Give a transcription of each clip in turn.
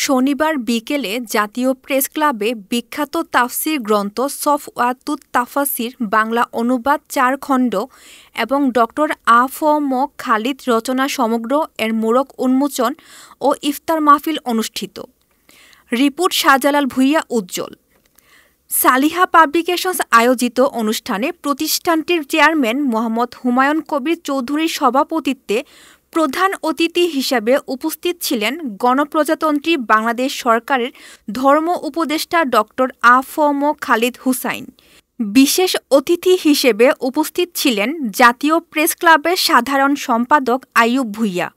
শনিবার বিকেলে জাতীয় প্রেসক্লাবে বিখ্যাত তাফসির গ্রন্থ সফওয়াতুত তাফাসির বাংলা অনুবাদ ৪ খণ্ড এবং ড. আ.ফ.ম. খালিদ রচনা সমগ্র এর মোড়ক উন্মোচন ও ইফতার মাহফিল অনুষ্ঠিত। রিপোর্ট শাহজালাল ভূঁইয়া উজ্জ্বল। সালিহা পাবলিকেশনস আয়োজিত অনুষ্ঠানে প্রতিষ্ঠানটির চেয়ারম্যান মোহাম্মদ হুমায়ুন কবির চৌধুরীর সভাপতিত্বে প্রধান অতিথি হিসেবে উপস্থিত ছিলেন গণপ্রজাতন্ত্রী বাংলাদেশ সরকারের ধর্ম উপদেষ্টা ড. আ.ফ.ম. খালিদ হুসাইন। বিশেষ অতিথি হিসেবে উপস্থিত ছিলেন জাতীয় প্রেসক্লাবের সাধারণ সম্পাদক আইয়ুব ভূঁইয়া।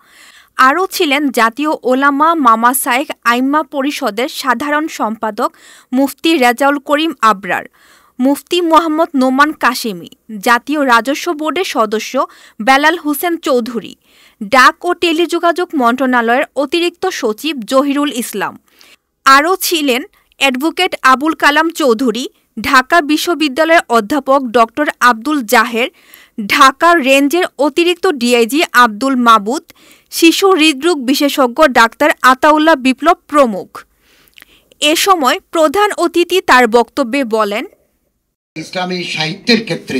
আরও ছিলেন জাতীয় ওলামা মামাশায়েখ আইম্মা পরিষদের সাধারণ সম্পাদক মুফতি রেজাউল করিম আবরার, মুফতি মোহাম্মদ নোমান কাশেমি, জাতীয় রাজস্ব বোর্ডের সদস্য বেলাল হোসেন চৌধুরী, ডাক ও টেলিযোগাযোগ মন্ত্রণালয়ের অতিরিক্ত সচিব জহিরুল ইসলাম। আরও ছিলেন অ্যাডভোকেট আবুল কালাম চৌধুরী, ঢাকা বিশ্ববিদ্যালয়ের অধ্যাপক ড. আব্দুল জাহের, ঢাকা রেঞ্জের অতিরিক্ত ডিআইজি আব্দুল মাবুদ, শিশু হৃদরোগ বিশেষজ্ঞ ডাক্তার আতাউল্লাহ বিপ্লব প্রমুখ। এ সময় প্রধান অতিথি তার বক্তব্যে বলেন, ইসলামী সাহিত্যের ক্ষেত্রে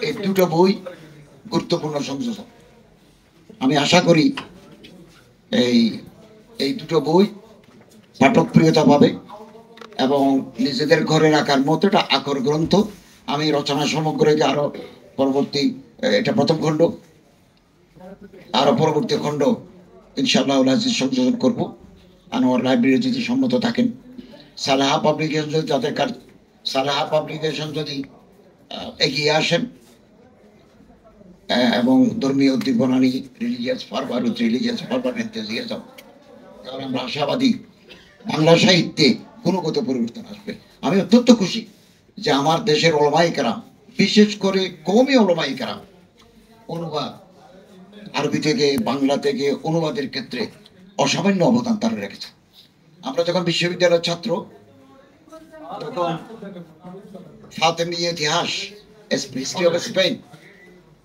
এই দুটো বই গুরুত্বপূর্ণ সংযোজন। আমি আশা করি এই দুটো বই পাঠকপ্রিয়তা পাবে এবং নিজেদের ঘরে রাখার মতো একটা আকর গ্রন্থ। আমি রচনা সমগ্রকে আরো পরবর্তী, এটা প্রথম খণ্ড, আরো পরবর্তী খণ্ড ইনশাআল্লাহ সংযোজন করব। আনোয়ার লাইব্রেরি যদি সম্মত থাকেন, সালাহা পাবলিকেশন যদি এগিয়ে আসেন এবং ধর্মীয় উদ্দীপনা নিয়ে রিলিজিয়াস ফারবার এনথুজিয়াজম, কারণ আমরা আশাবাদী বাংলা সাহিত্যে গুণগত পরিবর্তন আসবে। আমি অত্যন্ত খুশি যে আমার দেশের ওলামায়ে কেরাম, বিশেষ করে কওমি ওলামায়ে কেরাম, অনুবাদ আরবি থেকে বাংলা থেকে অনুবাদের ক্ষেত্রে অসামান্য অবদান তারা রেখেছে। আমরা যখন বিশ্ববিদ্যালয়ের ছাত্র, তখন ফাতেমি ইতিহাস, হিস্ট্রি অফ স্পেন,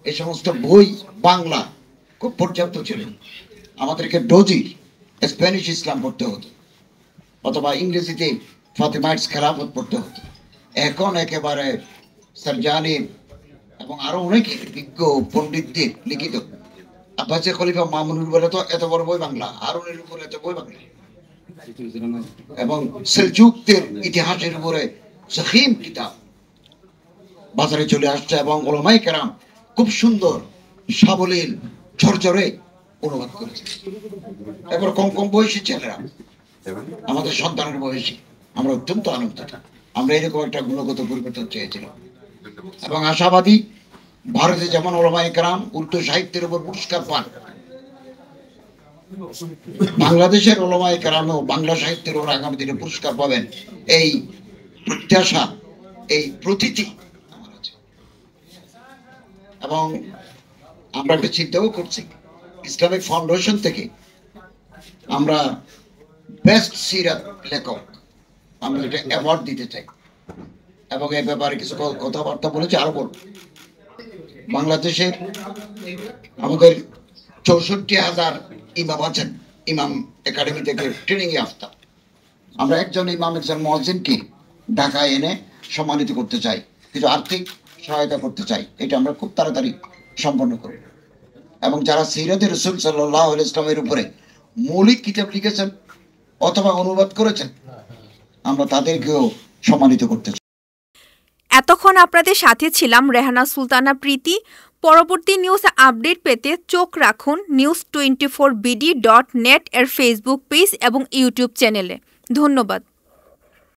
এই সমস্ত বই বাংলা খুব পর্যাপ্ত ছিল। আমাদেরকে ডোজি স্প্যানিশ ইসলাম পড়তে হতো, অথবা ইংরেজিতে ফাতেমাইটস খেলাফত পড়তে হতো। এখন একেবারে সারজানি এবং আরো অনেকে বিজ্ঞ পণ্ডিতদের লিখিত আব্বাসে খলিফা মামুনুর বলে তো এত বড় বই বাংলা, হারুনের উপরে এত বই বাংলা, এবং সেলজুকদের ইতিহাসের উপরে জখিম কিতাব বাজারে চলে আসছে এবং ওলামায়ে কেরাম খুব সুন্দর সাবলীল ঝরঝরে অনুবাদ করেছে। এবার কম কম বয়সী ছেলেরা, আমাদের সন্তানের বয়সী, আমরা অত্যন্ত আনন্দিত। আমরা এরকম একটা গুণগত পরিবর্তন চেয়েছিলাম এবং আশাবাদী ভারতে যেমন ওলামায়ে কেরাম উর্দু সাহিত্যের উপর পুরস্কার পান, বাংলাদেশের ওলামায়ে কেরামও বাংলা সাহিত্যের উপর আগামী দিনে পুরস্কার পাবেন, এই প্রত্যাশা, এই প্রতীতি আমার আছে। এবং আমরা একটা চিন্তাও করছি, ইসলামিক ফাউন্ডেশন থেকে আমরা বেস্ট সিরাত লেখক আমরা এটা অ্যাওয়ার্ড দিতে চাই এবং এই ব্যাপারে কিছু কথাবার্তা বলেছি। আরো বলব, বাংলাদেশের আমাদের ৬৪,০০০ ইমাম আছেন, ইমাম একাডেমি থেকে ট্রেনিং ইয়াফতা। আমরা একজন ইমাম, একজন মুয়াজ্জিনকে ঢাকায় এনে সম্মানিত করতে চাই, কিছু আর্থিক সহায়তা করতে চাই। এটা আমরা খুব তাড়াতাড়ি সম্পন্ন করব। এবং যারা সিরাতে রাসূল সাল্লাল্লাহু আলাইহি ওয়াসাল্লামের উপরে মৌলিক কিতাব লিখেছেন অথবা অনুবাদ করেছেন, আমরা তাদেরকেও সম্মানিত করতে চাই। এতক্ষণ আপনাদের সাথে ছিলাম রেহানা সুলতানা প্রীতি। পরবর্তী নিউজ আপডেট পেতে চোখ রাখুন news24bd.net এর ফেসবুক পেজ এবং ইউটিউব চ্যানেলে। ধন্যবাদ।